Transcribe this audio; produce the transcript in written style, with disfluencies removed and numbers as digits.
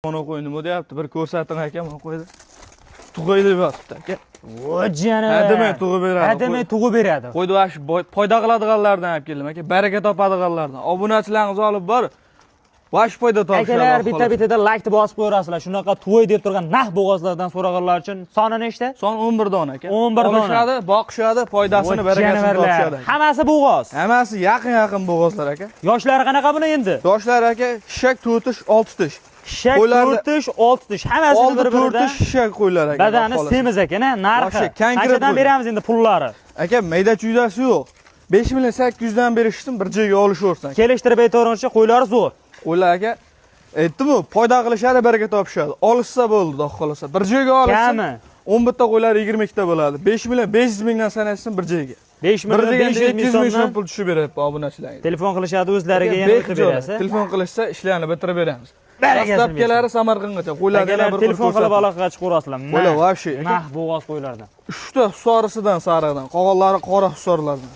Onu qo'y, nima deyapti? Bir ko'rsating aka, mana qo'ydi. Tug'ay deb yotibdi aka. O'jana. Hademay tug'ib beradi. Hademay tug'ib beradi. Qo'ydi va shu foyda qiladiganlardan olib keldim aka. Baraka topadiganlardan. Obunachilaringizni olib bor. Va shu foyda topishadi. Akalar bitta-bitta like bosib qo'yasizlar. Shunaqa to'y deb turgan naq bo'g'ozlardan so'raganlar uchun soni nechta? Son 11 dona aka. 11 dona. Olishadi, boqishadi, foydasini, barakasini topishadi. Hammasi bo'g'oz. Hammasi yaqin bo'g'ozlar aka. Yoshlari qanaqa buni endi? Yoshlar aka, shishak 4 tish, 6 tish. Shishak 4 tish, 6 tish. Hammasini bir-biridan. 4 tish shishak qo'ylar aka. Badani semiz ekan, narxi. Qanchadan Qanchadan beramiz endi pullari? Aka, mayda-chuydasi yo'q. 5 million 800 dan berishdim, bir joyga olishaversan. Kelishtirib aytaveringchi, qo'ylari zo'r. Qo'ylar aka, aytdim-ku, foyda qilishadi, baraka topishadi. Olishsa bo'ldi, xudo xolasa. Bir joyga olishsa, 11 ta qo'ylar 22 ta bo'ladi. 5 million 500 mingdan sanashsin bir joyga. 5 million 500 ming so'mdan pul tushib beryapti obunachilarga. Telefon qilishadi, o'zlariga yana o'tib berasiz. Telefon qilishsa, ishlarni bitirib beramiz. Dastlabkilari Samarqandgacha qo'ylarga bir telefon qilib aloqaga chiqaverasizlar. Qo'ylar vobshe. Nah bo'g'oz qo'ylardan. 3 ta husorisidan sariqdan, qog'ollari qora husorlardan.